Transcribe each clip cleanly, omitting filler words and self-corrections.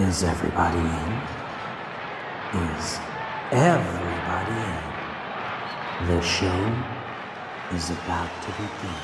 Is everybody in? Is everybody in? The show is about to begin.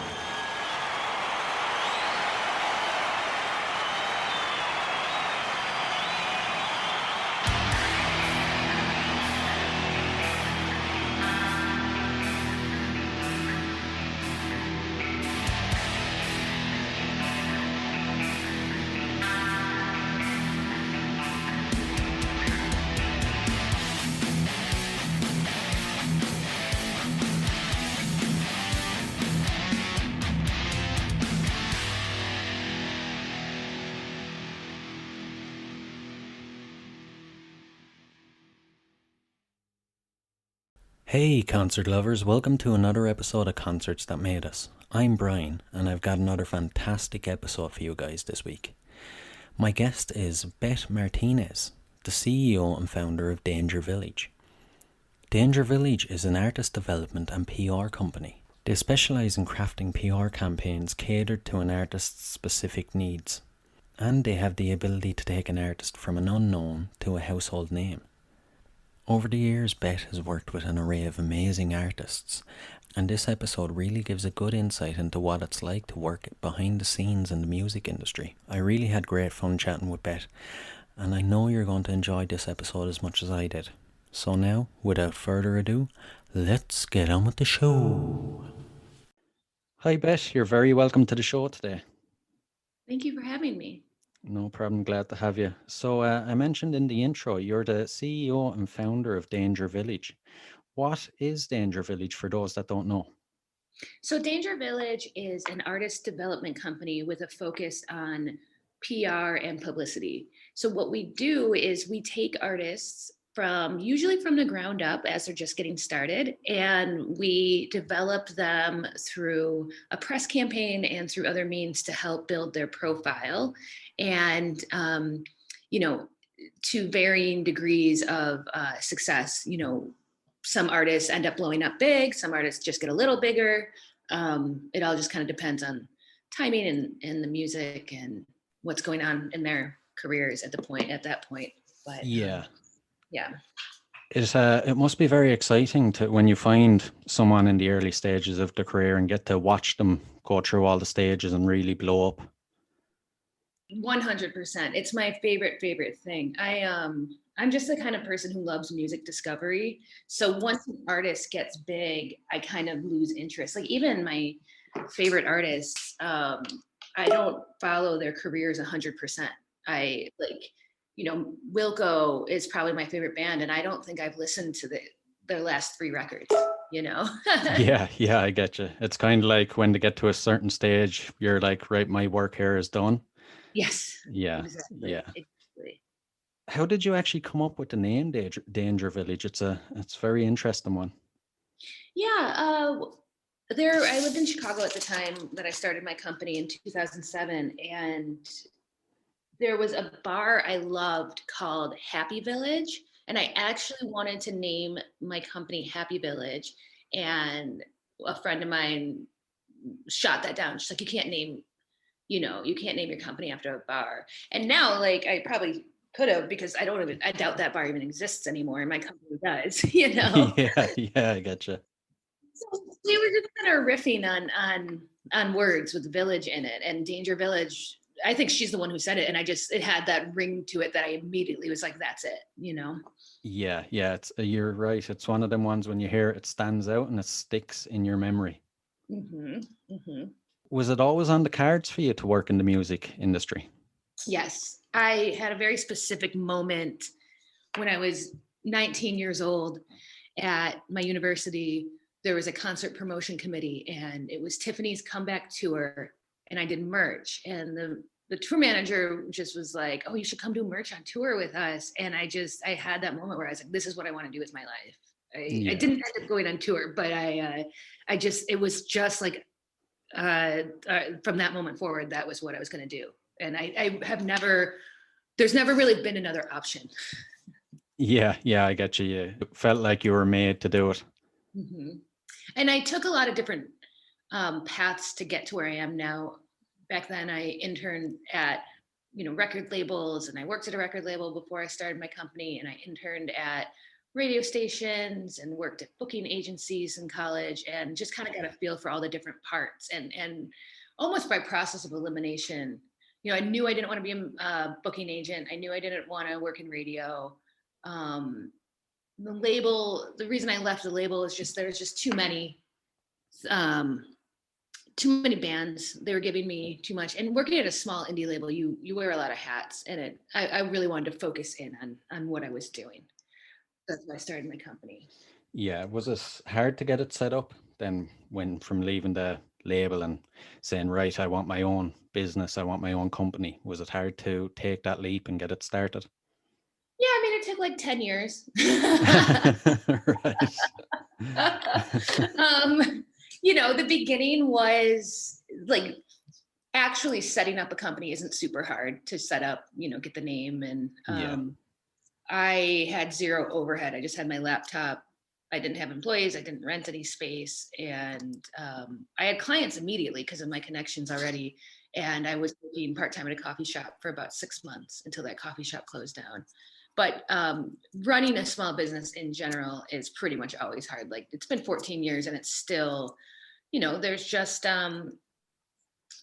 Hey concert lovers, welcome to another episode of Concerts That Made Us. I'm Brian, and I've got another fantastic episode for you guys this week. My guest is Beth Martinez, the CEO and founder of Danger Village. Danger Village is an artist development and PR company. They specialise in crafting PR campaigns catered to an artist's specific needs, and they have the ability to take an artist from an unknown to a household name. Over the years, Beth has worked with an array of amazing artists, and this episode really gives a good insight into what it's like to work behind the scenes in the music industry. I really had great fun chatting with Beth, and I know you're going to enjoy this episode as much as I did. So now, without further ado, let's get on with the show. Hi Beth, you're very welcome to the show today. Thank you for having me. No problem, glad to have you. So I mentioned in the intro, you're the CEO and founder of Danger Village. What is Danger Village for those that don't know? So Danger Village is an artist development company with a focus on PR and publicity. So what we do is we take artists usually from the ground up as they're just getting started, and we develop them through a press campaign and through other means to help build their profile. And, to varying degrees of success, some artists end up blowing up big, some artists just get a little bigger. It all just kind of depends on timing and the music and what's going on in their careers at that point. But yeah. It must be very exciting when you find someone in the early stages of their career and get to watch them go through all the stages and really blow up. 100%. It's my favorite thing. I'm just the kind of person who loves music discovery. So once an artist gets big, I kind of lose interest. Like even my favorite artists, I don't follow their careers 100%. Wilco is probably my favorite band, and I don't think I've listened to their last 3 records, Yeah, I get you. It's kind of like when they get to a certain stage, you're like, right, my work here is done. Yes. Yeah. Exactly. Yeah. Exactly. How did you actually come up with the name Danger Village? It's a very interesting one. Yeah. I lived in Chicago at the time that I started my company in 2007, and there was a bar I loved called Happy Village, and I actually wanted to name my company Happy Village, and a friend of mine shot that down. She's like, you can't name your company after a bar. And now, like, I probably could have, because I doubt that bar even exists anymore, and my company does. Yeah, I getcha. So we were just kind of riffing on words with village in it, and Danger Village. I think she's the one who said it, and it had that ring to it that I immediately was like, that's it, Yeah, it's you're right. It's one of them ones when you hear it stands out and it sticks in your memory. Mm-hmm. Mm-hmm. Was it always on the cards for you to work in the music industry? Yes, I had a very specific moment when I was 19 years old at my university. There was a concert promotion committee, and it was Tiffany's comeback tour, and I did merch, and the tour manager just was like, oh, you should come do merch on tour with us. And I had that moment where I was like, this is what I want to do with my life. I didn't end up going on tour, but it was just like, from that moment forward, that was what I was going to do. And there's never really been another option. Yeah, I get you. You felt like you were made to do it. Mm-hmm. And I took a lot of different paths to get to where I am now. Back then I interned at record labels, and I worked at a record label before I started my company, and I interned at radio stations and worked at booking agencies in college, and just kind of got a feel for all the different parts, and almost by process of elimination, I knew I didn't want to be a booking agent. I knew I didn't want to work in radio. The reason I left the label is just there's just too many bands. They were giving me too much, and working at a small indie label, you wear a lot of hats, and I really wanted to focus in on what I was doing. That's why I started my company. Yeah, was it hard to get it set up then, when from leaving the label and saying, right, I want my own business, I want my own company? Was it hard to take that leap and get it started? Yeah, I mean, it took like 10 years. Right. The beginning was like, actually setting up a company isn't super hard to set up, get the name. And Yeah. I had zero overhead. I just had my laptop. I didn't have employees. I didn't rent any space. And I had clients immediately because of my connections already. And I was working part-time at a coffee shop for about 6 months until that coffee shop closed down. But running a small business in general is pretty much always hard. Like, it's been 14 years and it's still, there's just,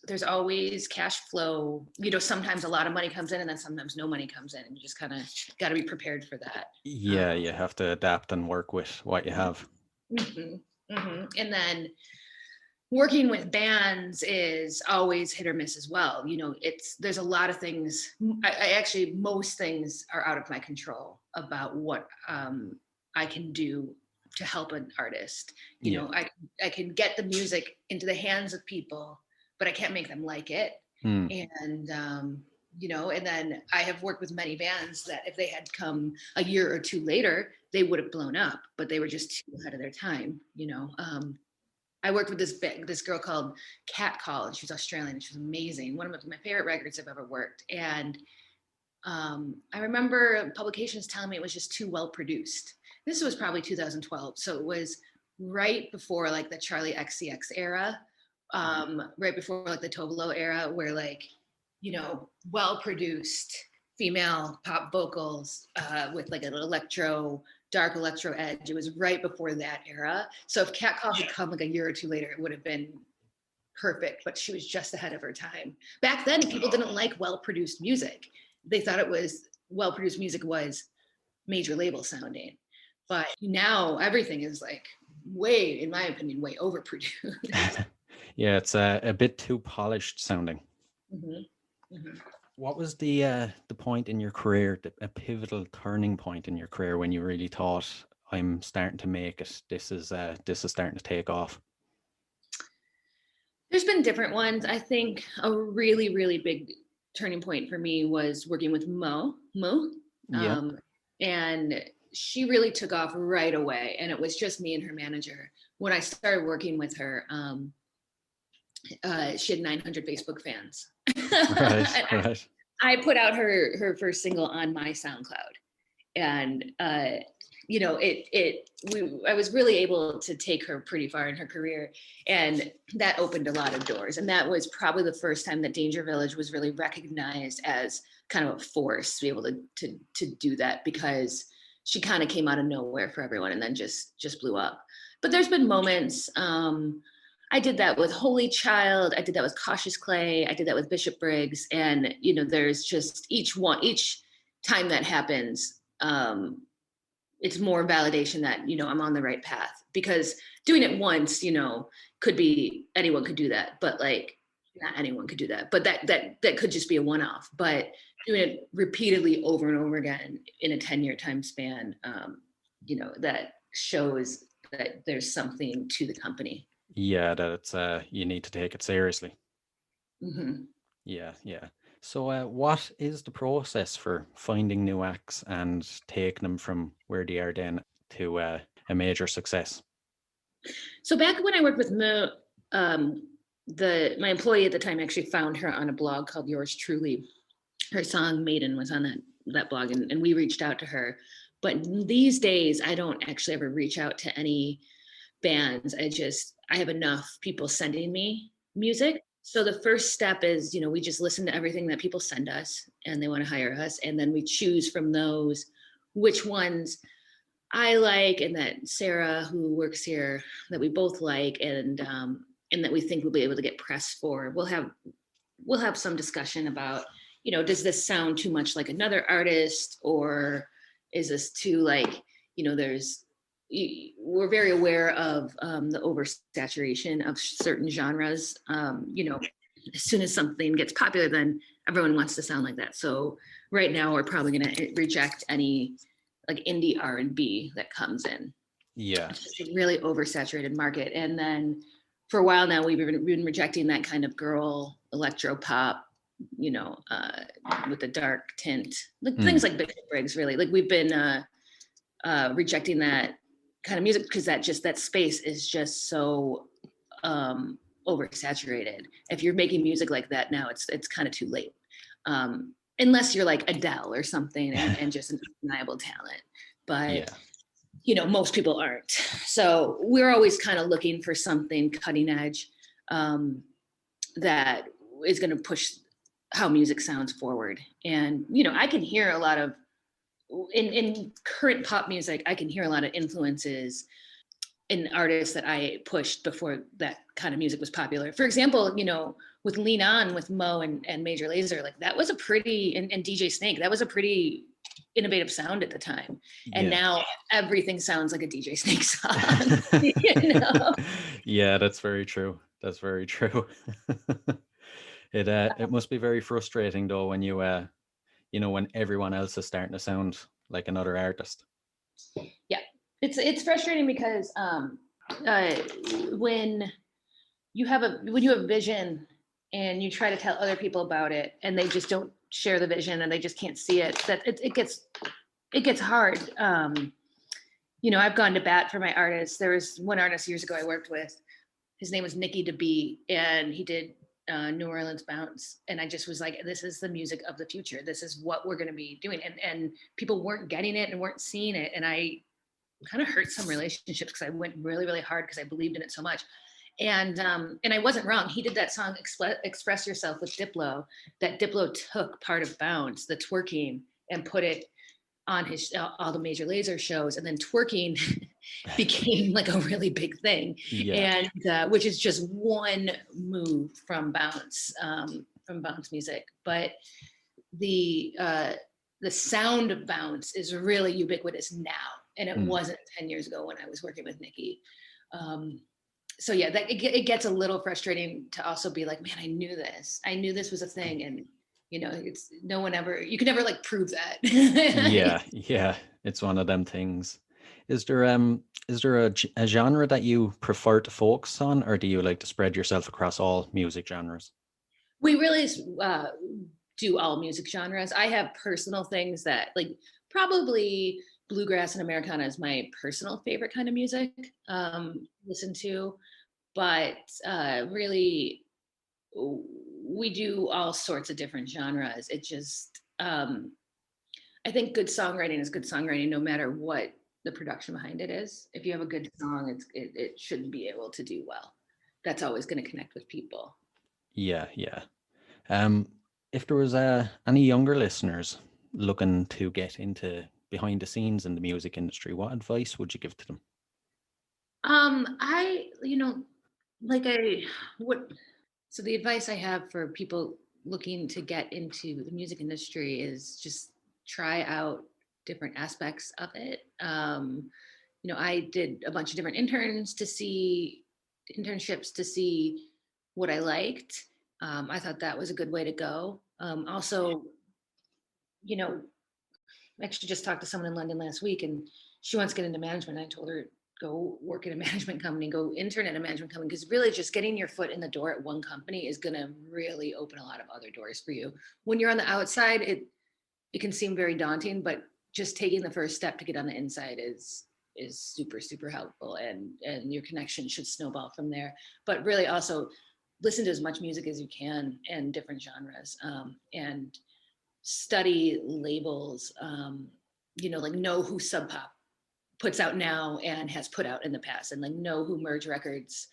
there's always cash flow. Sometimes a lot of money comes in and then sometimes no money comes in, and you just kind of got to be prepared for that. Yeah, you have to adapt and work with what you have. And then working with bands is always hit or miss as well. There's a lot of things. Most things are out of my control about what I can do to help an artist. I can get the music into the hands of people, but I can't make them like it. And and then I have worked with many bands that if they had come a year or two later, they would have blown up, but they were just too ahead of their time. I worked with this girl called Cat Call, and she was Australian. She was amazing. One of my favorite records I've ever worked. And I remember publications telling me it was just too well produced. This was probably 2012, so it was right before like the Charlie XCX era, right before like the Tovolo era, where well produced female pop vocals with like an dark electro edge. It was right before that era. So if Cat Call had come like a year or two later, it would have been perfect, but she was just ahead of her time. Back then, people didn't like well-produced music. They thought well-produced music was major label sounding. But now everything is like way, in my opinion, way overproduced. Yeah, it's a bit too polished sounding. What was the point in your career, a pivotal turning point in your career, when you really thought, I'm starting to make it, this is starting to take off? There's been different ones. I think a really, really big turning point for me was working with Mo. Yeah. And she really took off right away. And it was just me and her manager. When I started working with her, she had 900 Facebook fans. Right. I put out her first single on my SoundCloud. And I was really able to take her pretty far in her career, and that opened a lot of doors. And that was probably the first time that Danger Village was really recognized as kind of a force to be able to do that, because she kind of came out of nowhere for everyone and then just blew up. But there's been moments. I did that with Holychild. I did that with Cautious Clay. I did that with Bishop Briggs. And there's just each time that happens, it's more validation that, I'm on the right path, because doing it once, could be, anyone could do that, but like not anyone could do that, but that could just be a one-off. But doing it repeatedly over and over again in a 10-year time span, that shows that there's something to the company. Yeah, that it's you need to take it seriously. Yeah. So what is the process for finding new acts and taking them from where they are then to a major success? So back when I worked with Mo, my employee at the time actually found her on a blog called Yours Truly. Her song Maiden was on that blog, and we reached out to her. But these days, I don't actually ever reach out to any bands. I have enough people sending me music So the first step is, we just listen to everything that people send us and they want to hire us. And then we choose from those which ones I like and that Sarah, who works here, that we both like and that we think we'll be able to get pressed for. We'll have some discussion about, does this sound too much like another artist, or is this too like, we're very aware of the oversaturation of certain genres. As soon as something gets popular, then everyone wants to sound like that. So right now we're probably going to reject any like indie R&B that comes in. Yeah. It's just a really oversaturated market. And then for a while now, we've been rejecting that kind of girl electro pop, with the dark tint, like things like Bishop Briggs, really. Like we've been rejecting that kind of music because that space is just so oversaturated. If you're making music like that now, it's kind of too late. Unless you're like Adele or something and just an undeniable talent. But most people aren't. So we're always kind of looking for something cutting edge that is going to push how music sounds forward. And, I can hear a lot of, in current pop music, I can hear a lot of influences in artists that I pushed before that kind of music was popular. For example, with Lean On with Mo and Major Lazer, like that was a pretty, and DJ Snake, that was a pretty innovative sound at the time. And now everything sounds like a DJ Snake song. Yeah, that's very true. That's very true. It must be very frustrating though when you when everyone else is starting to sound like another artist. Yeah, it's frustrating because when you have a vision and you try to tell other people about it and they just don't share the vision and they just can't see it, that it gets hard. I've gone to bat for my artists. There was one artist years ago I worked with. His name was Nicky Da B, and he did New Orleans bounce. And I just was like, this is the music of the future. This is what we're going to be doing. And people weren't getting it and weren't seeing it. And I kind of hurt some relationships because I went really, really hard because I believed in it so much. And I wasn't wrong. He did that song Express Yourself with Diplo, that Diplo took part of bounce, the twerking, and put it on his all the Major Lazer shows, and then twerking became like a really big thing. And which is just one move from bounce music. But the sound of bounce is really ubiquitous now, and it wasn't 10 years ago when I was working with Nicky. So yeah, it gets a little frustrating to also be like, man, I knew this was a thing, and it's you can never like prove that. yeah, it's one of them things. Is there a genre that you prefer to focus on, or do you like to spread yourself across all music genres? We really do all music genres. I have personal things that like probably bluegrass and Americana is my personal favorite kind of music listen to, but really we do all sorts of different genres. It just I think good songwriting is good songwriting no matter what the production behind it is. If you have a good song, it should be able to do well. That's always going to connect with people. Yeah. If there was any younger listeners looking to get into behind the scenes in the music industry, what advice would you give to them? So the advice I have for people looking to get into the music industry is just try out different aspects of it. I did a bunch of different internships to see what I liked. I thought that was a good way to go. Also, I actually just talked to someone in London last week, and she wants to get into management. I told her, go work at a management company, go intern at a management company, because really just getting your foot in the door at one company is going to really open a lot of other doors for you. When you're on the outside, it can seem very daunting, but just taking the first step to get on the inside is super, super helpful, and your connection should snowball from there. But really also listen to as much music as you can and different genres, and study labels, like know who Sub Pop puts out now and has put out in the past, and like know who Merge Records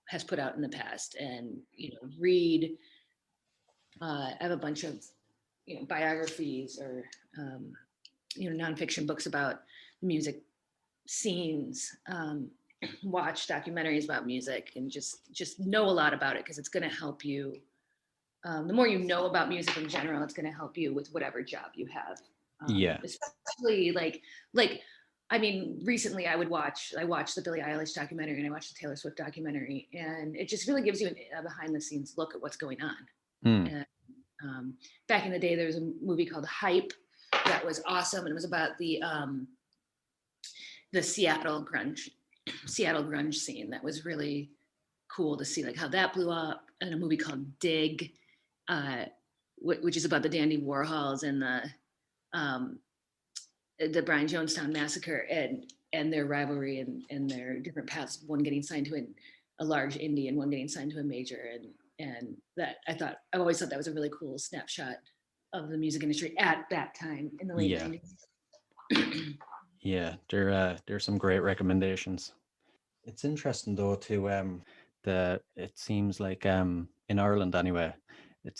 has put out in the past, and read. I have a bunch of biographies or nonfiction books about music scenes. Watch documentaries about music, and just know a lot about it, because it's going to help you. The more you know about music in general, it's going to help you with whatever job you have. Yeah. Especially I mean, recently I watched the Billie Eilish documentary, and I watched the Taylor Swift documentary, and it just really gives you a behind the scenes look at what's going on. And back in the day, there was a movie called Hype that was awesome, and it was about the Seattle grunge scene. That was really cool to see, like how that blew up. And a movie called Dig, which is about the Dandy Warhols and the Brian Jonestown massacre, and their rivalry and their different paths. One getting signed to a large indie, and one getting signed to a major, and that I've always thought that was a really cool snapshot of the music industry at that time in the late 90s. Yeah, there's some great recommendations. It's interesting though to it seems like in Ireland anyway, it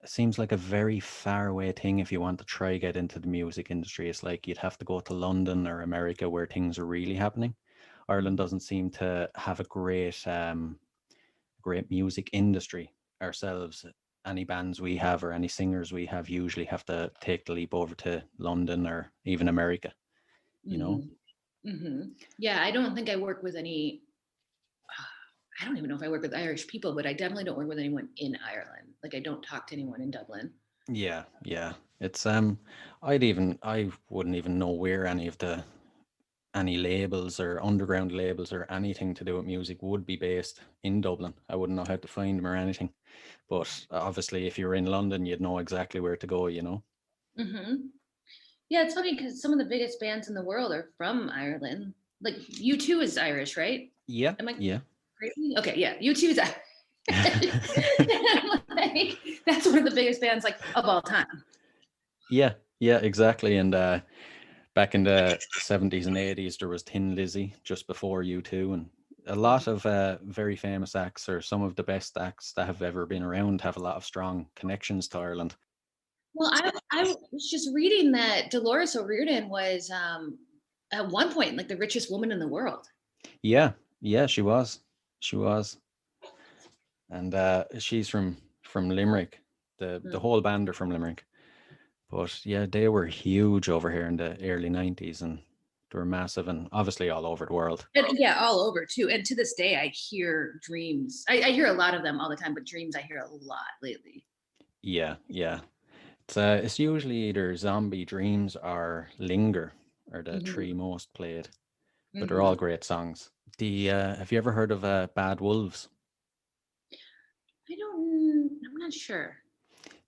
seems like a very far away thing if you want to try get into the music industry. It's like you'd have to go to London or America where things are really happening. Ireland doesn't seem to have a great music industry ourselves. Any bands we have or any singers we have usually have to take the leap over to London or even America, you know? Mm-hmm. Yeah, I don't think I work with any. I don't even know if I work with Irish people, but I definitely don't work with anyone in Ireland. Like, I don't talk to anyone in Dublin. Yeah, yeah. It's I wouldn't even know where any labels or underground labels or anything to do with music would be based in Dublin. I wouldn't know how to find them or anything. But obviously if you're in London, you'd know exactly where to go, you know? Mm-hmm. Yeah, it's funny because some of the biggest bands in the world are from Ireland. Like U2 is Irish, right? Yeah, Am I yeah. crazy? Okay, yeah, U2 is Irish. Like, that's one of the biggest bands of all time. Yeah, yeah, exactly. And back in the 70s and 80s, there was Thin Lizzy just before U2, and a lot of very famous acts, or some of the best acts that have ever been around, have a lot of strong connections to Ireland. Well, I was just reading that Dolores O'Riordan was at one point like the richest woman in the world. Yeah, yeah, she was. She was. And she's from Limerick. The whole band are from Limerick. But yeah, they were huge over here in the early 90s, and they were massive and obviously all over the world. And yeah, all over too. And to this day, I hear Dreams. I hear a lot of them all the time, but Dreams I hear a lot lately. Yeah, yeah. It's usually either Zombie, Dreams, or Linger are the Mm-hmm. three most played, but they're all Mm-hmm. great songs. The have you ever heard of Bad Wolves? I'm not sure.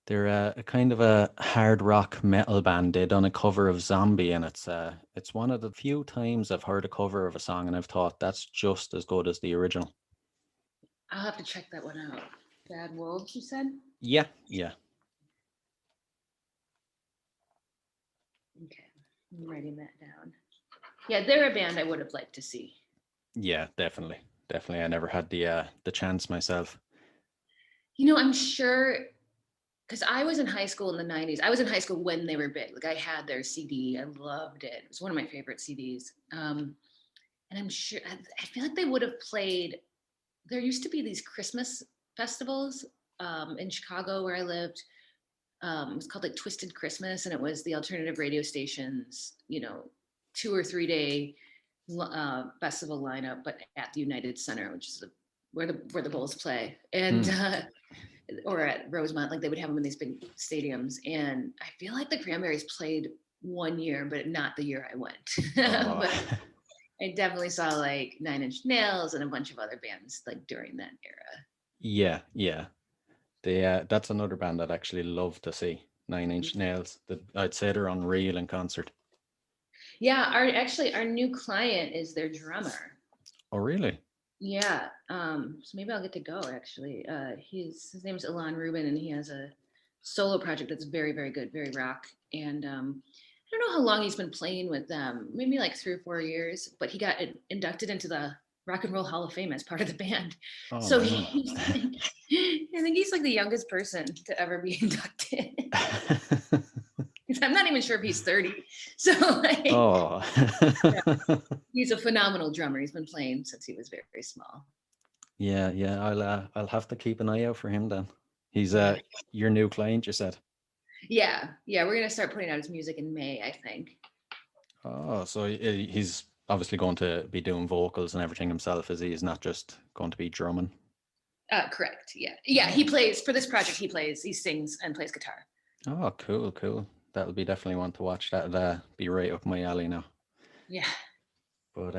They're a kind of a hard rock metal band. They done a cover of Zombie, and it's one of the few times I've heard a cover of a song and I've thought that's just as good as the original. I'll have to check that one out. Bad Wolves, you said? Yeah, yeah, Okay, I'm writing that down. Yeah, they're a band I would have liked to see. yeah, definitely, definitely. I never had the chance myself. I'm sure because I was in high school in the 90s. I was in high school when they were big. Like, I had their CD. I loved it. It was one of my favorite CDs. And I'm sure, I feel like they would have played. There used to be these Christmas festivals in Chicago where I lived. It was called like Twisted Christmas, and it was the alternative radio stations, 2 or 3 day festival lineup, but at the United Center, which is where the Bulls play, and or at Rosemont, like they would have them in these big stadiums. And I feel like the Cranberries played one year, but not the year I went. Oh. But I definitely saw like Nine Inch Nails and a bunch of other bands like during that era. Yeah, yeah. That's another band I'd actually love to see. Nine Inch Nails. I'd say they're unreal in concert. Yeah, our new client is their drummer. Oh, really? Yeah, so maybe I'll get to go actually. His name's Ilan Rubin, and he has a solo project that's very, very good, very rock. And I don't know how long he's been playing with them, maybe like 3 or 4 years, but he got inducted into the Rock and Roll Hall of Fame as part of the band. Oh, So man. I think he's like the youngest person to ever be inducted. I'm not even sure if he's 30. So like, Oh. yeah, he's a phenomenal drummer. He's been playing since he was very, very small. Yeah, I'll have to keep an eye out for him then. He's Yeah. your new client, you said. Yeah, we're gonna start putting out his music in May, I think. Oh, so he's obviously going to be doing vocals and everything himself, is he? He's not just going to be drumming. Correct. Yeah. He plays for this project. He sings and plays guitar. Oh, cool. That'll be definitely one to watch. That'll be right up my alley now. Yeah. But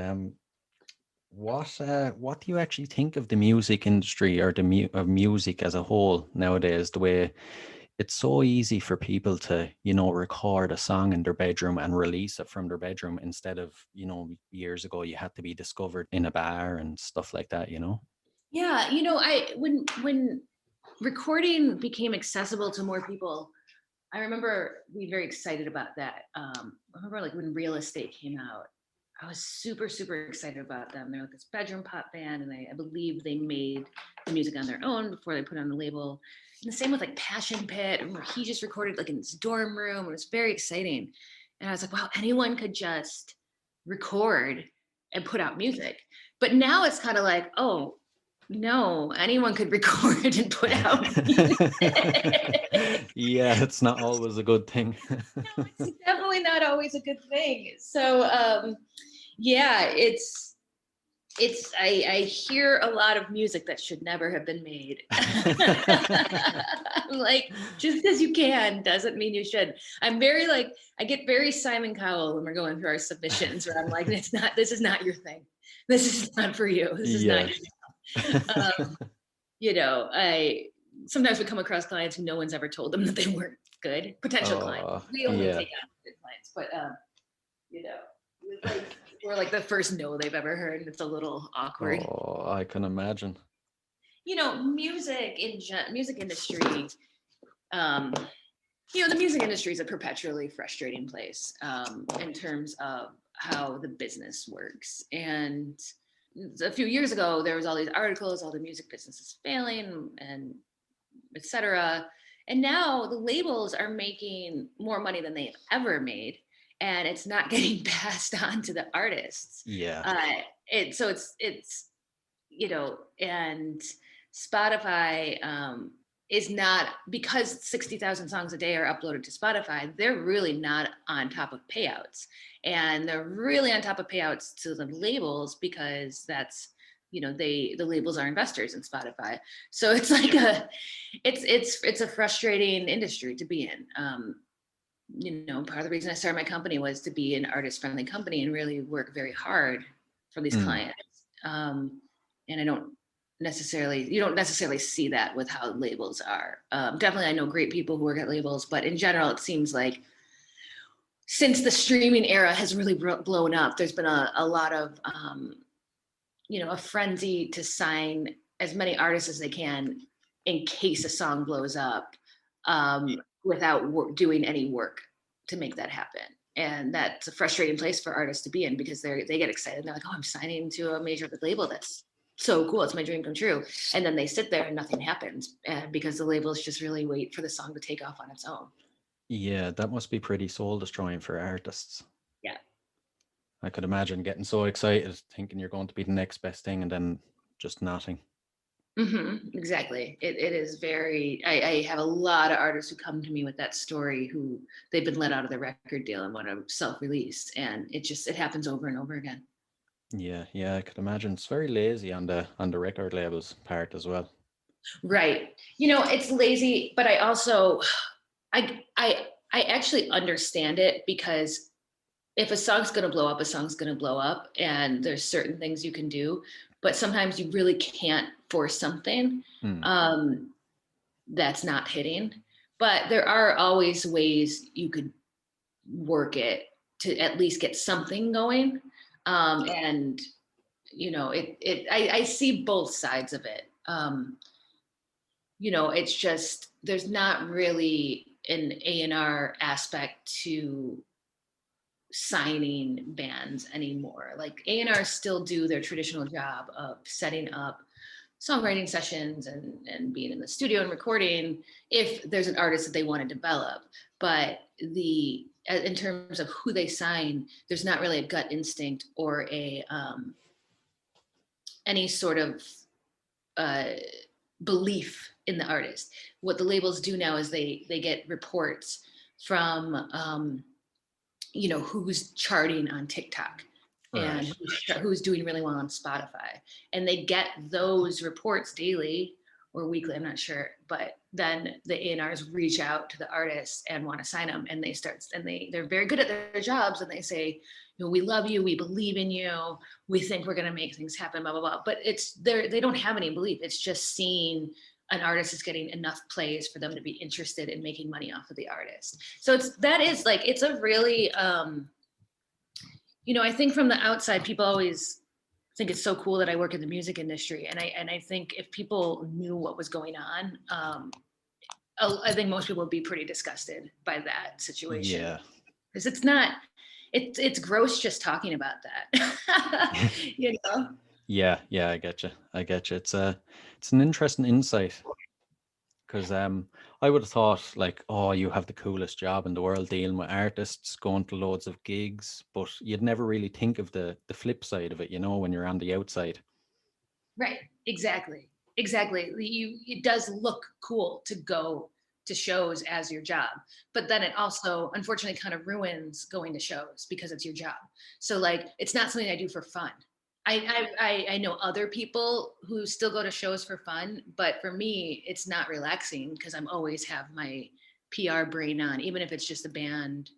what do you actually think of the music industry or of music as a whole nowadays? The way it's so easy for people to, record a song in their bedroom and release it from their bedroom instead of, years ago you had to be discovered in a bar and stuff like that, Yeah. When recording became accessible to more people, I remember being very excited about that. I remember like when Real Estate came out, I was super, super excited about them. They're like this bedroom pop band, and I believe they made the music on their own before they put it on the label. And the same with like Passion Pit, where he just recorded like in his dorm room. It was very exciting. And I was like, wow, anyone could just record and put out music. But now it's kind of like, oh, no, anyone could record and put out music. Yeah, it's not always a good thing. No, it's definitely not always a good thing. So yeah, I hear a lot of music that should never have been made. Like, just because you can doesn't mean you should. I'm very like, I get very Simon Cowell when we're going through our submissions, where I'm like, this is not your thing. This is not for you. This is not your I sometimes we come across clients who no one's ever told them that they weren't good. Potential clients. We only take on good clients, but like, we're like the first no they've ever heard, and it's a little awkward. Oh, I can imagine. Music industry. The music industry is a perpetually frustrating place in terms of how the business works. And a few years ago, there was all these articles, all the music business is failing, and etc. And now the labels are making more money than they've ever made, and it's not getting passed on to the artists. Yeah. It's and Spotify is not, because 60,000 songs a day are uploaded to Spotify, they're really not on top of payouts. And they're really on top of payouts to the labels, because that's, the labels are investors in Spotify. So it's like it's a frustrating industry to be in. Part of the reason I started my company was to be an artist-friendly company and really work very hard for these clients. And you don't necessarily see that with how labels are. Definitely, I know great people who work at labels, but in general, it seems like since the streaming era has really blown up, there's been a lot of, a frenzy to sign as many artists as they can in case a song blows up, without doing any work to make that happen. And that's a frustrating place for artists to be in, because they get excited. They're like, oh, I'm signing to a major label. That's so cool. It's my dream come true. And then they sit there and nothing happens, because the labels just really wait for the song to take off on its own. Yeah, that must be pretty soul destroying for artists. Yeah. I could imagine getting so excited, thinking you're going to be the next best thing, and then just nothing. Mm-hmm, exactly. It is very, I have a lot of artists who come to me with that story, who they've been let out of their record deal and want to self-release. And it happens over and over again. Yeah, I could imagine. It's very lazy on the record label's part as well. Right. It's lazy, but I also, I actually understand it, because if a song's going to blow up, a song's going to blow up, and there's certain things you can do, but sometimes you really can't force something that's not hitting. But there are always ways you could work it to at least get something going. And I see both sides of it. It's just, there's not really an A&R aspect to signing bands anymore. Like A&R still do their traditional job of setting up songwriting sessions and being in the studio and recording if there's an artist that they want to develop. But in terms of who they sign, there's not really a gut instinct or any sort of belief in the artist. What the labels do now is they get reports from who's charting on TikTok and who's doing really well on Spotify. And they get those reports daily or weekly, I'm not sure. But then the A&Rs reach out to the artists and want to sign them. And they're very good at their jobs. And they say, we love you, we believe in you, we think we're going to make things happen, blah, blah, blah. But they don't have any belief. It's just seeing an artist is getting enough plays for them to be interested in making money off of the artist. So it's a really, I think from the outside, people always think it's so cool that I work in the music industry. And I think if people knew what was going on, I think most people would be pretty disgusted by that situation. Yeah. Because it's gross just talking about that. Yeah, I get you. It's an interesting insight, because I would have thought like, oh, you have the coolest job in the world dealing with artists, going to loads of gigs, but you'd never really think of the flip side of it, when you're on the outside. Right. Exactly. It does look cool to go to shows as your job, but then it also unfortunately kind of ruins going to shows because it's your job. So like, it's not something I do for fun. I know other people who still go to shows for fun, but for me, it's not relaxing because I'm always have my PR brain on, even if it's just a band.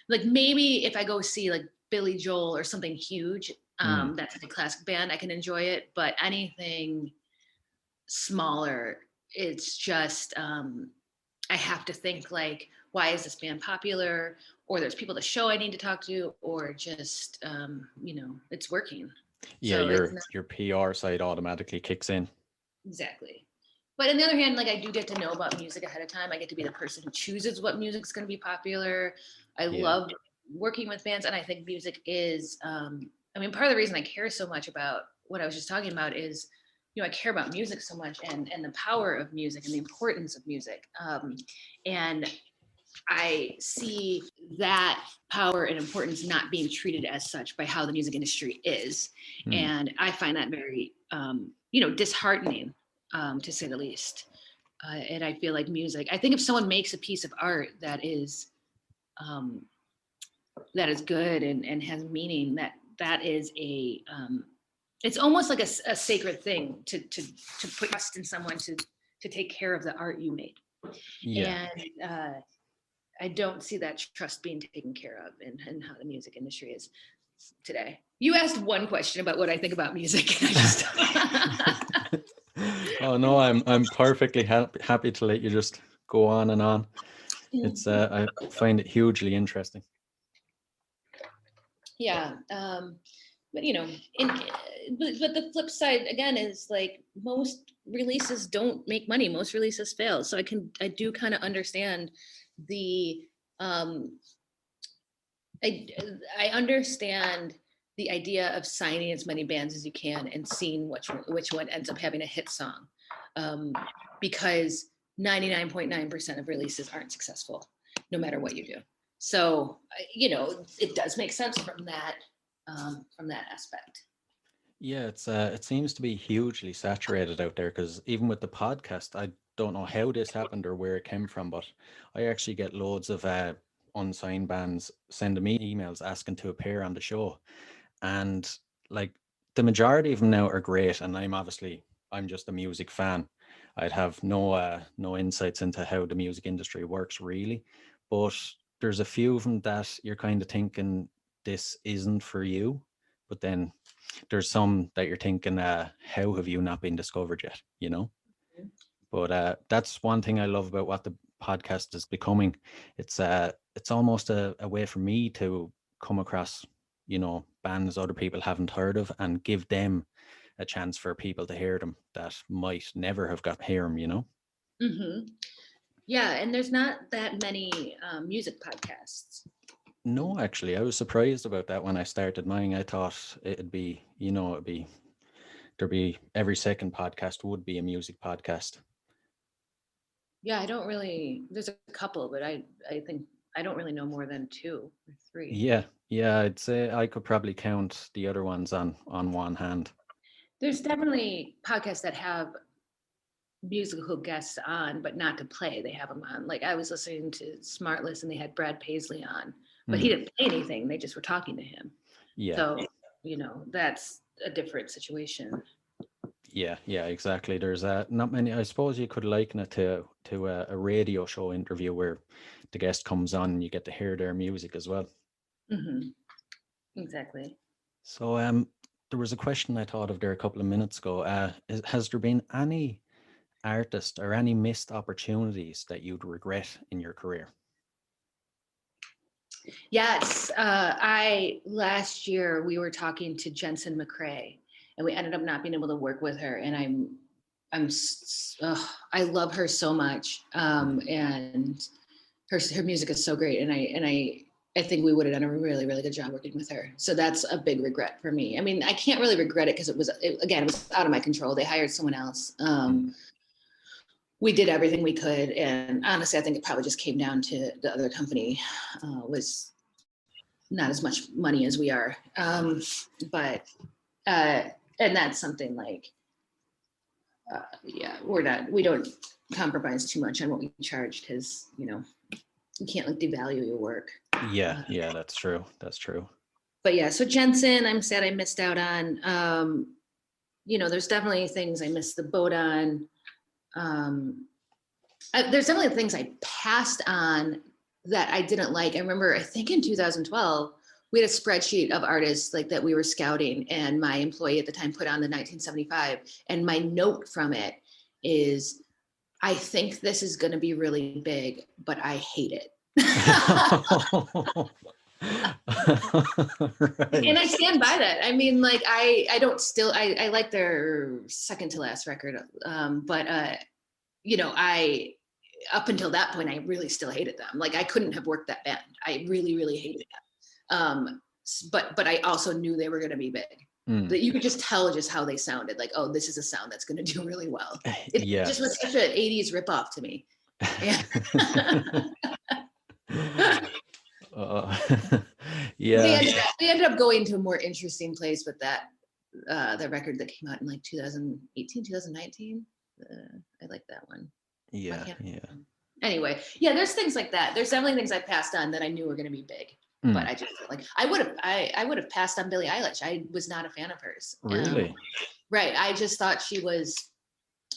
Like maybe if I go see like Billy Joel or something huge, that's a classic band, I can enjoy it. But anything smaller, it's just I have to think like, why is this band popular? Or there's people at the show I need to talk to, or just it's working. Yeah, So your PR side automatically kicks in. Exactly. But on the other hand, like I do get to know about music ahead of time. I get to be the person who chooses what music's going to be popular. I love working with bands, and I think music is. Part of the reason I care so much about what I was just talking about is, I care about music so much and the power of music and the importance of music. And I see that power and importance not being treated as such by how the music industry is. And I find that very, disheartening, to say the least. And I feel like music, I think if someone makes a piece of art that is good and has meaning, that is it's almost like a sacred thing to put trust in someone to take care of the art you made. Yeah. And I don't see that trust being taken care of in how the music industry is today. You asked one question about what I think about music. And I just Oh no, I'm perfectly happy to let you just go on and on. It's I find it hugely interesting. Yeah. But but the flip side again is like most releases don't make money. Most releases fail. So I do kind of understand the I understand the idea of signing as many bands as you can and seeing which one ends up having a hit song, because 99.9% of releases aren't successful, no matter what you do. So it does make sense from that aspect. Yeah, it seems to be hugely saturated out there, because even with the podcast, I don't know how this happened or where it came from, but I actually get loads of unsigned bands sending me emails asking to appear on the show. And like the majority of them now are great, and I'm just a music fan. I'd have no insights into how the music industry works really, but there's a few of them that you're kind of thinking this isn't for you, but then there's some that you're thinking, how have you not been discovered yet? But that's one thing I love about what the podcast is becoming. It's almost a way for me to come across bands other people haven't heard of, and give them a chance for people to hear them that might never have got to hear them. Mm-hmm. Yeah, and there's not that many music podcasts. No, actually, I was surprised about that when I started mine. I thought it'd be, there'd be every second podcast would be a music podcast. Yeah, I don't really. There's a couple, but I think I don't really know more than two or three. Yeah, yeah, I'd say I could probably count the other ones on one hand. There's definitely podcasts that have musical guests on, but not to play. They have them on. Like I was listening to Smartless and they had Brad Paisley on, but he Hmm. didn't play anything. They just were talking to him. Yeah, So, that's a different situation. yeah, exactly. There's not many. I suppose you could liken it to a radio show interview where the guest comes on and you get to hear their music as well. Hmm. Exactly. So there was a question I thought of there a couple of minutes ago. Has there been any artist or any missed opportunities that you'd regret in your career? Yes. Last year we were talking to Jensen McCrae and we ended up not being able to work with her. And I love her so much. And her music is so great. And I think we would have done a really, really good job working with her. So that's a big regret for me. I mean, I can't really regret it because it was out of my control. They hired someone else. We did everything we could. And honestly, I think it probably just came down to the other company was not as much money as we are. But and that's something like, we don't compromise too much on what we charge because, you can't like devalue your work. Yeah, that's true. That's true. But yeah, so Jensen, I'm sad I missed out on. There's definitely things I missed the boat on. There's definitely things I passed on that I didn't like. I remember, I think in 2012, we had a spreadsheet of artists like that we were scouting, and my employee at the time put on the 1975. And my note from it is, I think this is going to be really big, but I hate it. Right. And I stand by that. I mean, like I don't still I like their second to last record, but I up until that point I really still hated them. Like I couldn't have worked that band. I really really hated them. But I also knew they were going to be big. That you could just tell just how they sounded. Like, oh, this is a sound that's going to do really well. It Yeah. just was such an 80s ripoff to me. Yeah. Yeah. They ended up going to a more interesting place with that the record that came out in like 2018, 2019. I like that one. Yeah. Anyway, yeah, there's things like that. There's definitely things I passed on that I knew were going to be big, but I just like I would have passed on Billie Eilish. I was not a fan of hers. Really? Right. I just thought she was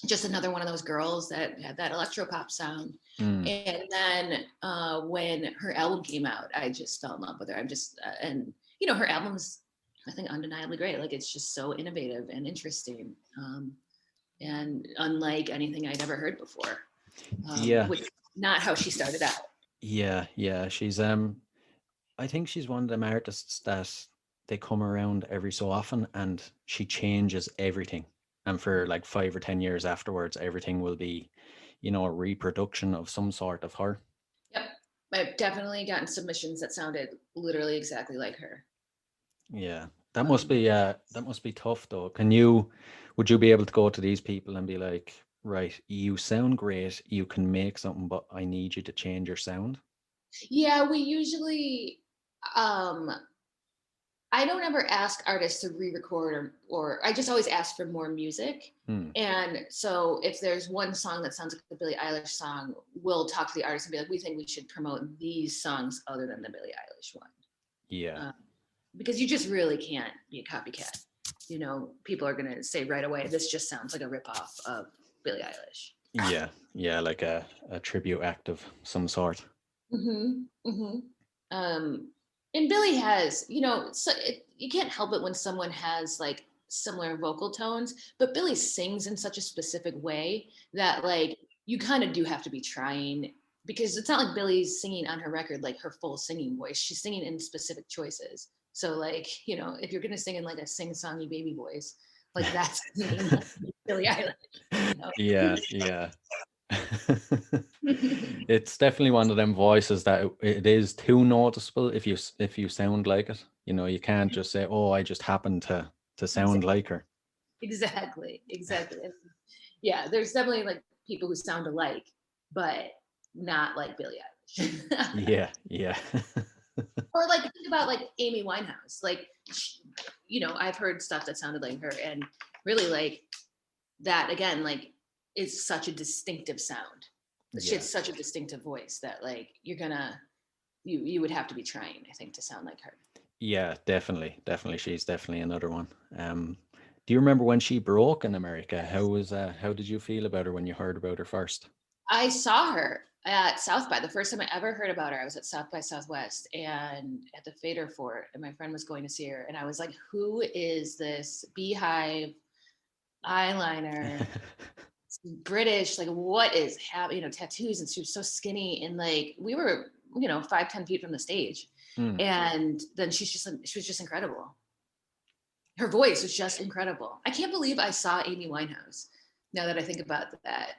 just another one of those girls that had that electro pop sound. And then when her album came out, I just fell in love with her. I'm just and her album's, I think, undeniably great. Like it's just so innovative and interesting, and unlike anything I'd ever heard before. Which is not how she started out. Yeah. She's I think she's one of them artists that they come around every so often and she changes everything. And for like 5 or 10 years afterwards, everything will be, a reproduction of some sort of her. Yep. I've definitely gotten submissions that sounded literally exactly like her. Yeah. That must be tough though. Would you be able to go to these people and be like, right, you sound great, you can make something, but I need you to change your sound? Yeah, we usually I don't ever ask artists to re-record or I just always ask for more music. And so if there's one song that sounds like the Billie Eilish song, we'll talk to the artist and be like, we think we should promote these songs other than the Billie Eilish one. Yeah. Because you just really can't be a copycat. People are going to say right away, this just sounds like a ripoff of Billie Eilish. Yeah, like a tribute act of some sort. And Billie has, you can't help it when someone has like similar vocal tones, but Billie sings in such a specific way that like you kind of do have to be trying, because it's not like Billie's singing on her record like her full singing voice. She's singing in specific choices. So like, if you're gonna sing in like a sing-songy baby voice, like that's Billie Eilish. Yeah. It's definitely one of them voices that it is too noticeable if you sound like it. You know, you can't just say, "Oh, I just happen to sound like her." Exactly. And yeah, there's definitely like people who sound alike, but not like Billie Eilish. Yeah, yeah. Or like think about like Amy Winehouse. Like, I've heard stuff that sounded like her, and really like that again, like is such a distinctive sound. She Yeah. has such a distinctive voice that like you would have to be trying, I think, to sound like her. Yeah, definitely. Definitely. She's definitely another one. Do you remember when she broke in America? How did you feel about her when you heard about her first? I saw her at South by. The first time I ever heard about her, I was at South by Southwest and at the Fader Fort, and my friend was going to see her, and I was like, "Who is this beehive eyeliner, British? Like, what is happening? Tattoos?" And she was so skinny, and like we were, 5-10 feet from the stage, Hmm. and then she was just incredible. Her voice was just incredible. I can't believe I saw Amy Winehouse. Now that I think about that,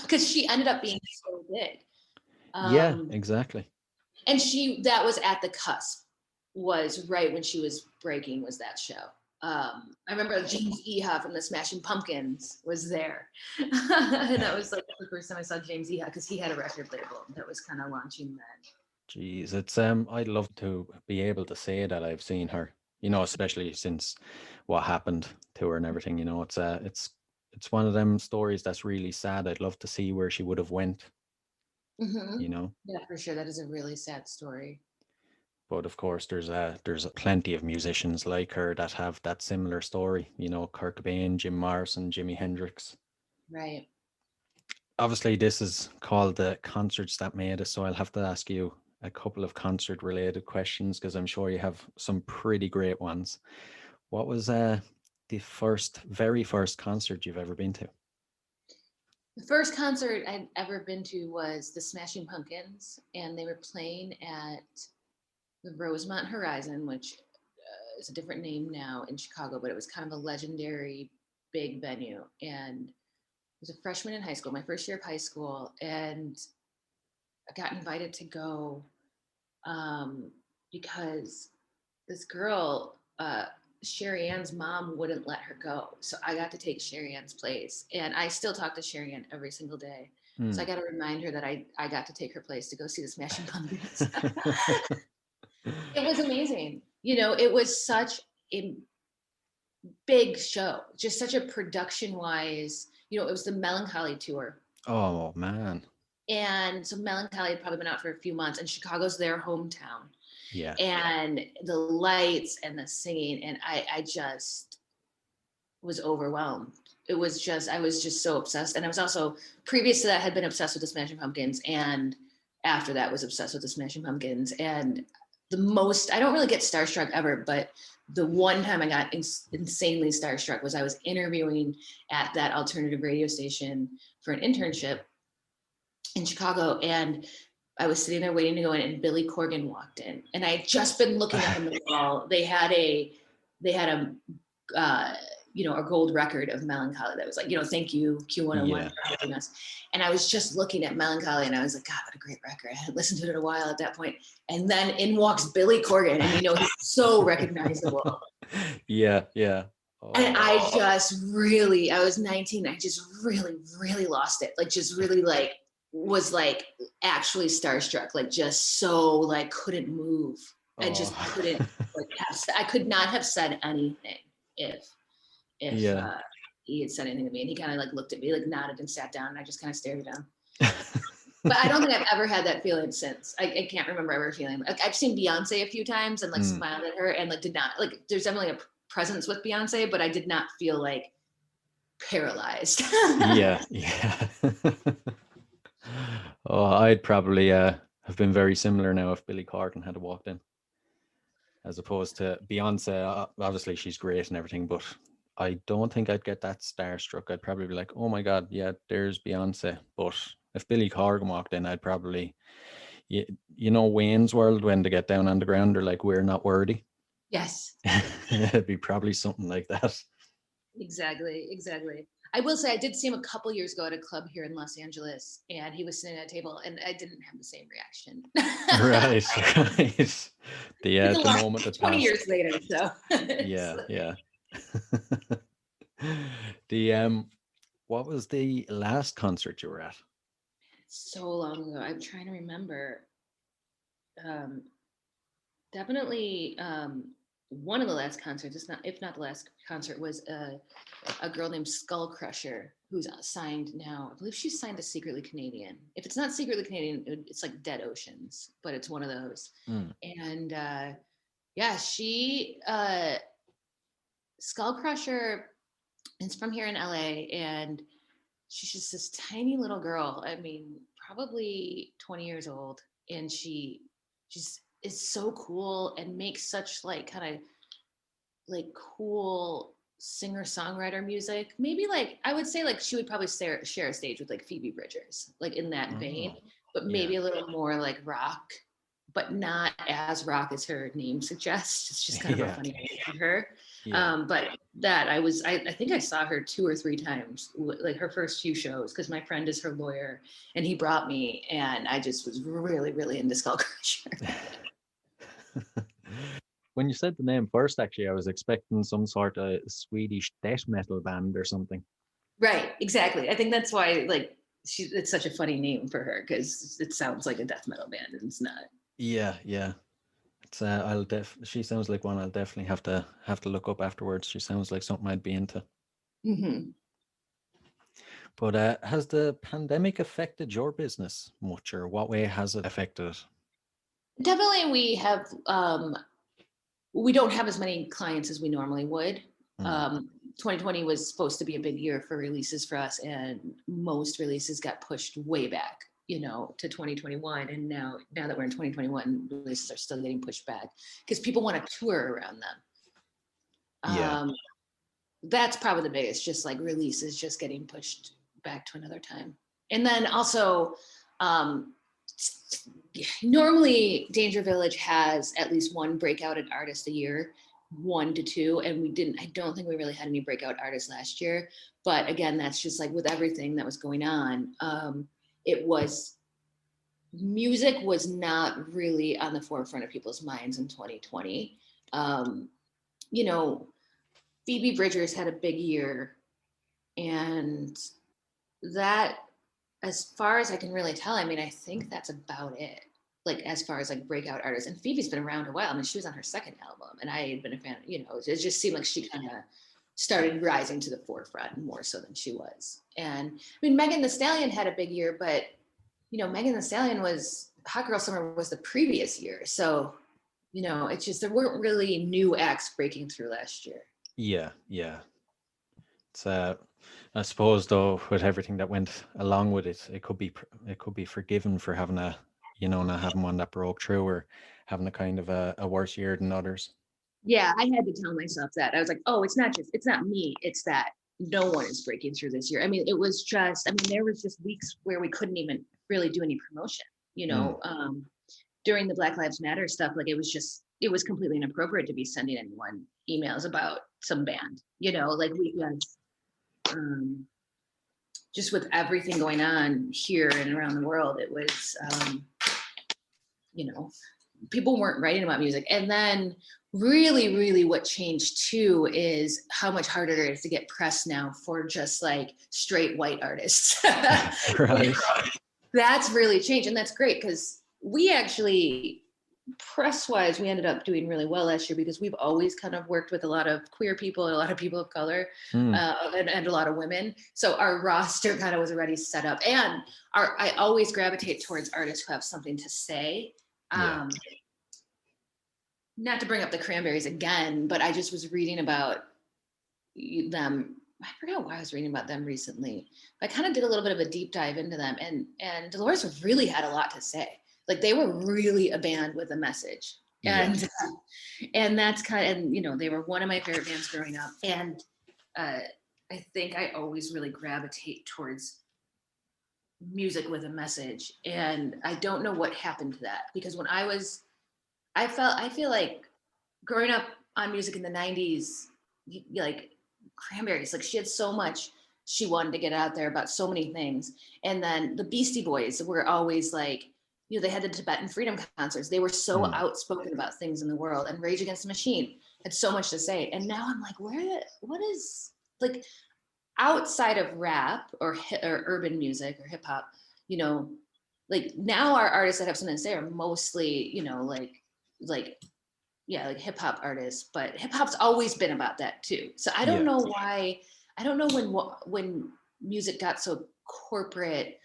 because she ended up being so big. Yeah, Um, exactly. and that was at the cusp, was right when she was breaking, was that show. I remember James Iha from the Smashing Pumpkins was there. And that was like the first time I saw James Iha, because he had a record label that was kind of launching that. Jeez, it's I'd love to be able to say that I've seen her, especially since what happened to her and everything, it's one of them stories that's really sad. I'd love to see where she would have went, Mm-hmm. you know. Yeah, for sure. That is a really sad story. But of course there's plenty of musicians like her that have that similar story, Kurt Cobain, Jim Morrison, Jimi Hendrix. Right. Obviously this is called the concerts that made us, so I'll have to ask you a couple of concert related questions because I'm sure you have some pretty great ones. What was the very first concert you've ever been to? The first concert I'd ever been to was the Smashing Pumpkins, and they were playing at the Rosemont Horizon, which is a different name now in Chicago, but it was kind of a legendary big venue. And I was a freshman in high school, my first year of high school, and I got invited to go because this girl, Sherry Ann's mom wouldn't let her go. So I got to take Sherry Ann's place. And I still talk to Sherry Ann every single day. So Hmm. I got to remind her that I got to take her place to go see the Smashing Pumpkins. It was amazing. It was such a big show, just such a production wise, it was the Melancholy tour. Oh man. And so Melancholy had probably been out for a few months, and Chicago's their hometown. Yeah. And the lights and the singing, and I just was overwhelmed. I was just so obsessed. And I was also, previous to that, had been obsessed with the Smashing Pumpkins, and after that was obsessed with the Smashing Pumpkins. And I don't really get starstruck ever, but the one time I got insanely starstruck was I was interviewing at that alternative radio station for an internship in Chicago, and I was sitting there waiting to go in, and Billy Corgan walked in, and I had just been looking up in the wall. They had a a gold record of Melancholy that was like, thank you Q101 Yeah. for helping us. And I was just looking at Melancholy, and I was like, God, what a great record. I hadn't listened to it in a while at that point. And then in walks Billy Corgan, and he's so recognizable. Yeah, yeah. And Oh. I was 19. I just really, really lost it. Like, just really like was like actually starstruck, like just so like couldn't move. I just Oh. couldn't I could not have said anything if Yeah. he had said anything to me. And he kind of like looked at me, like nodded and sat down, and I just kind of stared at him. But I don't think I've ever had that feeling since. I can't remember ever feeling like I've seen Beyonce a few times and like smiled at her and like did not like, there's definitely a presence with Beyonce, but I did not feel like paralyzed. Yeah, yeah. Oh, I'd probably have been very similar now if Billy Corgan had walked in, as opposed to Beyonce. Obviously, she's great and everything, but I don't think I'd get that starstruck. I'd probably be like, "Oh my God, yeah, there's Beyonce." But if Billy Corgan walked in, I'd probably, Wayne's World, when they get down on the ground, they're like, "We're not worthy." Yes. It'd be probably something like that. Exactly. I will say I did see him a couple years ago at a club here in Los Angeles, and he was sitting at a table, and I didn't have the same reaction. Right, right. The moment that 20 passed. years later, so. Yeah, yeah. The what was the last concert you were at? So long ago. I'm trying to remember. Um, Definitely one of the last concerts, if not the last concert, was a girl named Skull Crusher who's signed now. I believe she's signed to Secretly Canadian. If it's not Secretly Canadian, it's like Dead Oceans, but it's one of those. Mm. And yeah, she Skull Crusher is from here in LA, and she's just this tiny little girl. I mean, probably 20 years old, and she just is so cool and makes such like kind of like cool singer-songwriter music. Maybe like I would say like she would probably share a stage with like Phoebe Bridgers, like in that vein, but maybe yeah. a little more like rock, but not as rock as her name suggests. It's just kind of a Yeah, funny name for her. yeah. But that I think I saw her 2 or 3 times, like her first few shows, because my friend is her lawyer, and he brought me, and I just was really, really into Skull Crusher. When you said the name first, actually, I was expecting some sort of Swedish death metal band or something. Right, exactly. I think that's why like it's such a funny name for her, because it sounds like a death metal band and it's not. Yeah, yeah. It's she sounds like one I'll definitely have to look up afterwards. She sounds like something I'd be into. Mm-hmm. But has the pandemic affected your business much, or what way has it affected it? Definitely, we don't have as many clients as we normally would. Mm. 2020 was supposed to be a big year for releases for us, and most releases got pushed way back, to 2021. And now that we're in 2021, releases are still getting pushed back because people want to tour around them. Yeah, That's probably the biggest, just like releases just getting pushed back to another time. And then also, um, normally Danger Village has at least one breakout artist a year, 1 to 2, and I don't think we really had any breakout artists last year. But again, that's just like with everything that was going on. Music was not really on the forefront of people's minds in 2020. You know, Phoebe Bridgers had a big year, and that, as far as I can really tell, I mean, I think that's about it. Like as far as like breakout artists, and Phoebe's been around a while. I mean, she was on her second album, and I had been a fan. It just seemed like she kind of started rising to the forefront more so than she was. And I mean, Megan Thee Stallion had a big year, but Megan Thee Stallion was Hot Girl Summer was the previous year, so it's just there weren't really new acts breaking through last year. yeah, yeah. It's I suppose though, with everything that went along with it, it could be forgiven for having not having one that broke through, or having a kind of a worse year than others. Yeah, I had to tell myself that. I was like, oh, it's not me. It's that no one is breaking through this year. I mean, there was just weeks where we couldn't even really do any promotion, during the Black Lives Matter stuff. Like it was completely inappropriate to be sending anyone emails about some band, like we just with everything going on here and around the world, it was, people weren't writing about music. And then really, really what changed too is how much harder it is to get press now for just like straight white artists. Right. That's really changed. And that's great because we actually, press-wise, we ended up doing really well last year because we've always kind of worked with a lot of queer people and a lot of people of color, and a lot of women. So our roster kind of was already set up. And I always gravitate towards artists who have something to say. Yeah. Not to bring up the Cranberries again, but I just was reading about them. I forgot why I was reading about them recently. I kind of did a little bit of a deep dive into them, and Dolores really had a lot to say. Like they were really a band with a message, and that's they were one of my favorite bands growing up. And I think I always really gravitate towards music with a message, and I don't know what happened to that, because when I feel like growing up on music in the 90s, like Cranberries, like she had so much she wanted to get out there about so many things. And then the Beastie Boys were always like, you know, they had the Tibetan freedom concerts. They were so outspoken about things in the world, and Rage Against the Machine had so much to say. And now I'm like, what is, like, outside of rap or urban music or hip hop, you know, like now our artists that have something to say are mostly, you know, like hip hop artists, but hip hop's always been about that too. So I don't know why, I don't know when music got so corporate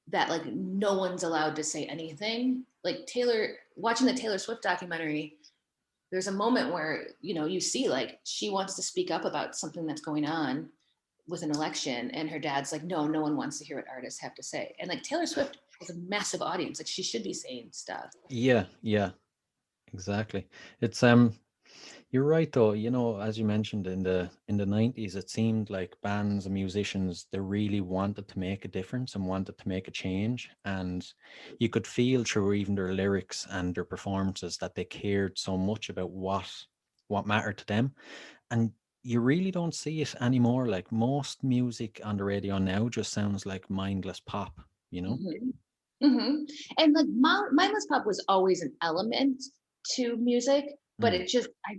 that like no one's allowed to say anything. Like watching the Taylor Swift documentary, there's a moment where, you know, you see like she wants to speak up about something that's going on with an election, and her dad's like, no one wants to hear what artists have to say. And like Taylor Swift has a massive audience, like she should be saying stuff. Yeah, exactly. It's you're right though, you know, as you mentioned in the 90s, it seemed like bands and musicians, they really wanted to make a difference and wanted to make a change, and you could feel through even their lyrics and their performances that they cared so much about what mattered to them. And you really don't see it anymore. Like most music on the radio now just sounds like mindless pop, you know? And like mindless pop was always an element to music, but it just, I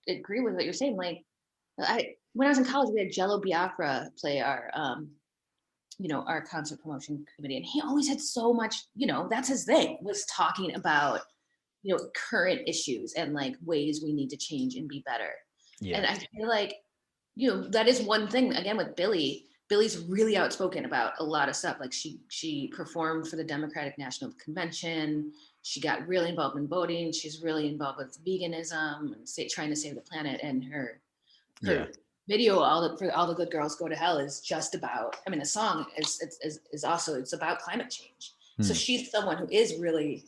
agree with what you're saying. Like when I was in college, we had Jello Biafra play our you know, our concert promotion committee, and he always had so much, you know, that's his thing, was talking about, you know, current issues and like ways we need to change and be better. And I feel like, you know, that is one thing again with Billy's really outspoken about a lot of stuff. Like she performed for the Democratic National Convention. She got really involved in voting. She's really involved with veganism and trying to save the planet. And her video, for all the good girls go to hell, is just about, I mean, the song is also, it's about climate change. So she's someone who is really,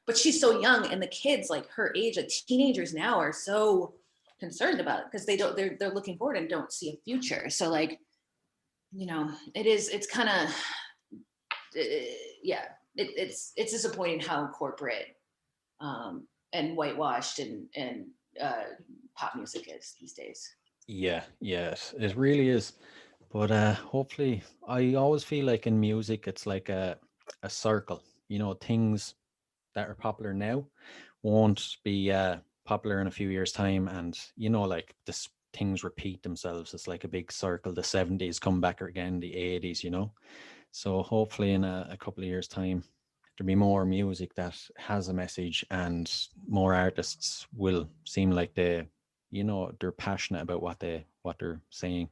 but she's so young, and the kids like her age, like teenagers now, are so concerned about it because they're looking forward and don't see a future. So like, you know, it's kind of it's disappointing how corporate and whitewashed and pop music is these days. Yes, it really is. But hopefully, I always feel like in music, it's like a circle. You know, things that are popular now won't be popular in a few years' time, and you know, like this things repeat themselves. It's like a big circle. The 70s come back again, the 80s. You know, so hopefully, in a couple of years' time, there'll be more music that has a message, and more artists will seem like you know, they're passionate about what they're saying.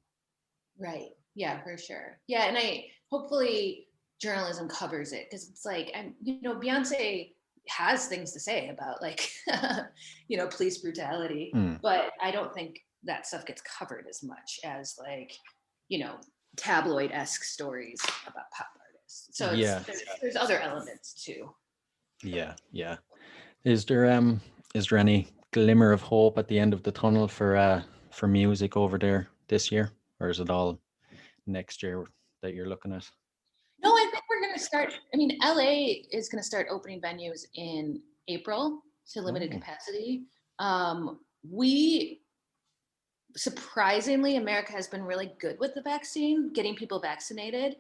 Right. Yeah, for sure. Yeah, and I hopefully journalism covers it, because it's like, and you know, Beyonce has things to say about like you know, police brutality, but I don't think that stuff gets covered as much as like, you know, tabloid-esque stories about pop artists. So there's other elements too. Yeah. Is there any glimmer of hope at the end of the tunnel for music over there this year, or is it all next year that you're looking at? No, I think we're going to start. I mean, LA is going to start opening venues in April to limited capacity. We surprisingly, America has been really good with the vaccine, getting people vaccinated.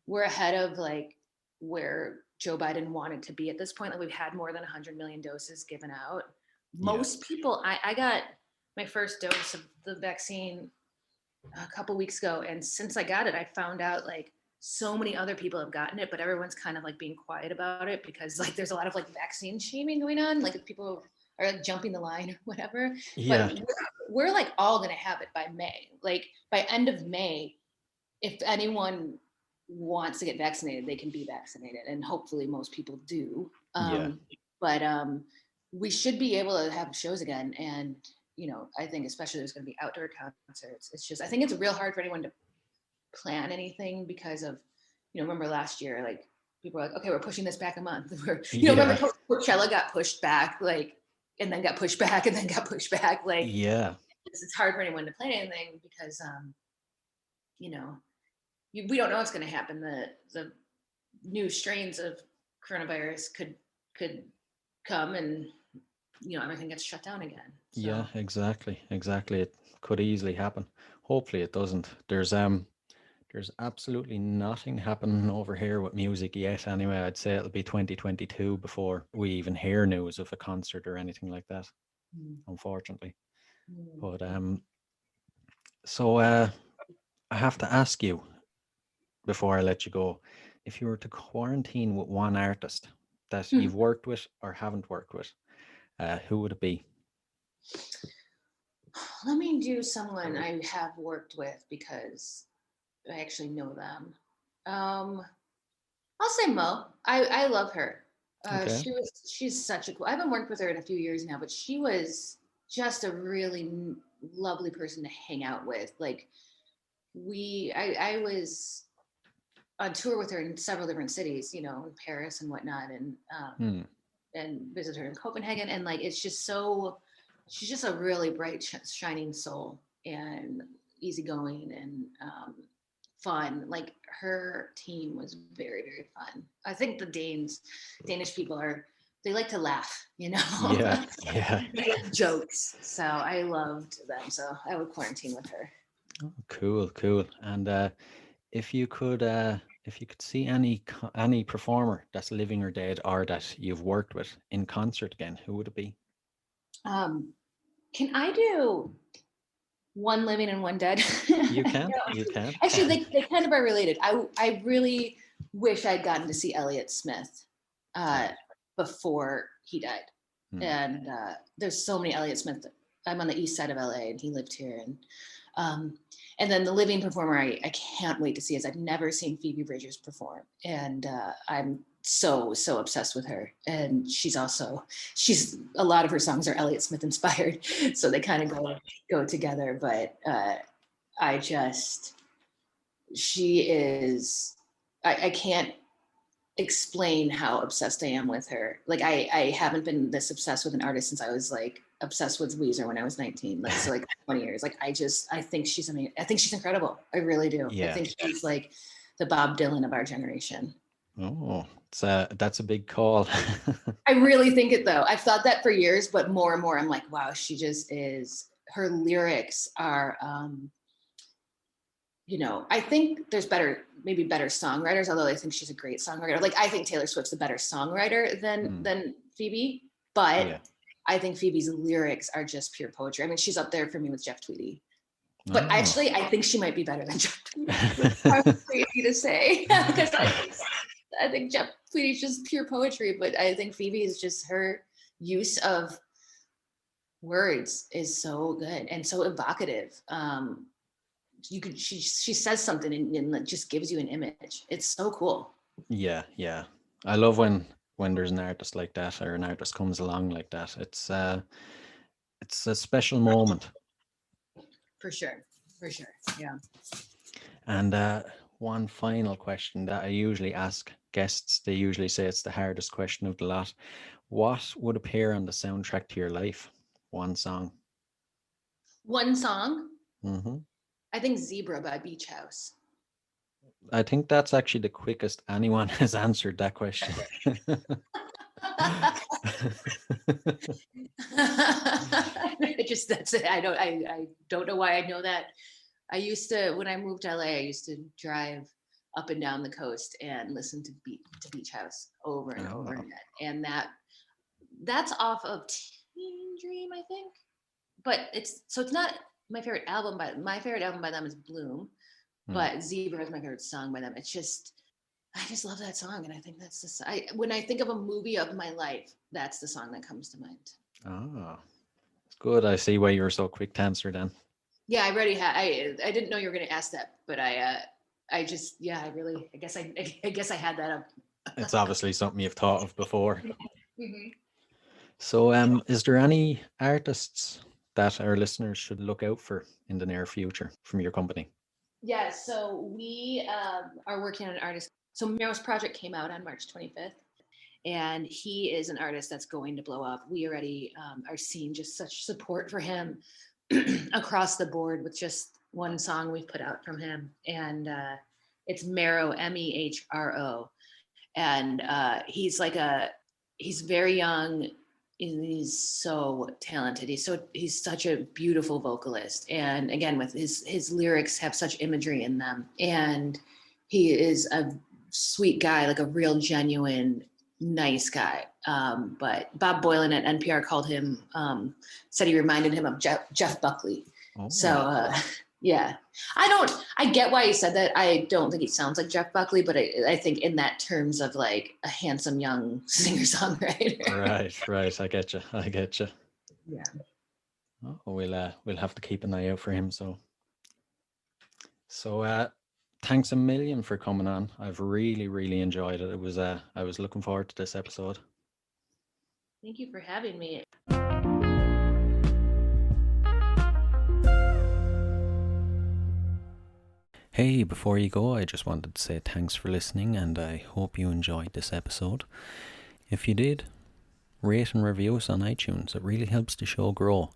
We're ahead of like where Joe Biden wanted to be at this point. Like we've had more than 100 million doses given out. Most people, I got my first dose of the vaccine a couple weeks ago, and since I got it, I found out like so many other people have gotten it, but everyone's kind of like being quiet about it because like there's a lot of like vaccine shaming going on, like if people are like jumping the line or whatever. But we're like all gonna have it by May. Like by end of May, if anyone wants to get vaccinated, they can be vaccinated, and hopefully most people do. But we should be able to have shows again, and you know, I think especially there's going to be outdoor concerts. It's just, I think it's real hard for anyone to plan anything because of, you know, remember last year, like people were like, okay, we're pushing this back a month. You know, remember Coachella got pushed back, like, and then got pushed back and then got pushed back. Like, it's hard for anyone to plan anything because, you know, we don't know what's going to happen. The new strains of coronavirus could come, and you know, everything gets shut down again. So. Yeah, exactly. It could easily happen. Hopefully it doesn't. There's absolutely nothing happening over here with music yet. Anyway, I'd say it'll be 2022 before we even hear news of a concert or anything like that, Mm. unfortunately. Mm. But so I have to ask you before I let you go, if you were to quarantine with one artist that you've worked with or haven't worked with, who would it be? Let me do someone I have worked with because I actually know them. I'll say Mo. I love her. Okay. She's such a cool. I haven't worked with her in a few years now, but she was just a really lovely person to hang out with. Like I was on tour with her in several different cities, in Paris and whatnot, and visit her in Copenhagen, and like it's just so. She's just a really bright, shining soul, and easygoing, and fun. Like her team was very, very fun. I think the Danish people they like to laugh, Yeah, yeah. They like jokes. So I loved them. So I would quarantine with her. Oh, cool, cool. And if you could see any performer that's living or dead or that you've worked with in concert again, who would it be? Um, can I do one living and one dead? You can, you can. Actually, they kind of are related. I really wish I'd gotten to see Elliott Smith before he died. And there's so many Elliott Smith. I'm on the east side of LA, and he lived here. And then the living performer I can't wait to see is I've never seen Phoebe Bridgers perform, and I'm so obsessed with her. And she's a lot of her songs are Elliott Smith inspired, so they kind of go together. But she is. I can't explain how obsessed I am with her. Like I haven't been this obsessed with an artist since I was like obsessed with Weezer when I was 19. Like so like 20 years. Like I think she's amazing. I think she's incredible. I really do. Yeah. I think she's like the Bob Dylan of our generation. Oh, that's a big call. I really think it though. I've thought that for years, but more and more I'm like, wow, she just is. Her lyrics are I think there's maybe better songwriters, although I think she's a great songwriter. Like I think Taylor Swift's a better songwriter than Phoebe, but yeah. I think Phoebe's lyrics are just pure poetry. I mean, she's up there for me with Jeff Tweedy. But actually, I think she might be better than Jeff Tweedy. It's crazy to say because I think Jeff Tweedy's just pure poetry, but I think Phoebe is just her use of words is so good and so evocative. She says something and it just gives you an image. It's so cool. Yeah. I love when there's an artist like that or an artist comes along like that. It's a special moment. For sure. Yeah. And one final question that I usually ask guests, they usually say it's the hardest question of the lot. What would appear on the soundtrack to your life? One song. Mm-hmm. I think Zebra by Beach House. I think that's actually the quickest anyone has answered that question. That's it. I don't know why I know that. I used to, when I moved to LA, I used to drive up and down the coast and listen to Beach House over and over again. And that's off of Teen Dream, I think. But it's not my favorite album by them is Bloom, but Zebra is my favorite song by them. It's just, I just love that song, and I think that's when I think of a movie of my life, that's the song that comes to mind. Oh, it's good. I see why you were so quick to answer then. Yeah, I already had. I didn't know you were going to ask that, but I guess I had that up. It's obviously something you've thought of before. Mm-hmm. So, is there any artists that our listeners should look out for in the near future from your company? Yeah, so we are working on an artist. So Mero's project came out on March 25th, and he is an artist that's going to blow up. We already are seeing just such support for him across the board with just one song we've put out from him, and it's Mero, Mehro, and he's very young. he's so talented. He's such a beautiful vocalist. And again, with his lyrics have such imagery in them. And he is a sweet guy, like a real genuine, nice guy. But Bob Boylan at NPR called him, said he reminded him of Jeff Buckley. Oh. So yeah, I get why he said that. I don't think he sounds like Jeff Buckley, but I think in that terms of like a handsome young singer-songwriter. Right. I get you. Yeah. Oh, we'll have to keep an eye out for him. So thanks a million for coming on. I've really enjoyed it. It was I was looking forward to this episode. Thank you for having me. Hey, before you go, I just wanted to say thanks for listening, and I hope you enjoyed this episode. If you did, rate and review us on iTunes. It really helps the show grow.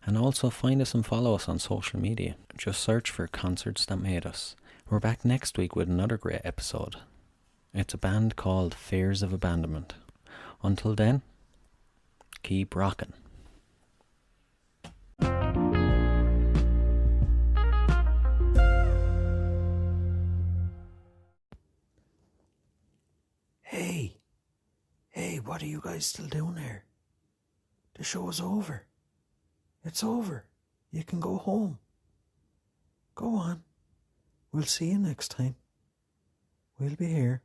And also find us and follow us on social media. Just search for Concerts That Made Us. We're back next week with another great episode. It's a band called Fears of Abandonment. Until then, keep rocking. Hey, what are you guys still doing here? The show's over. It's over. You can go home. Go on. We'll see you next time. We'll be here.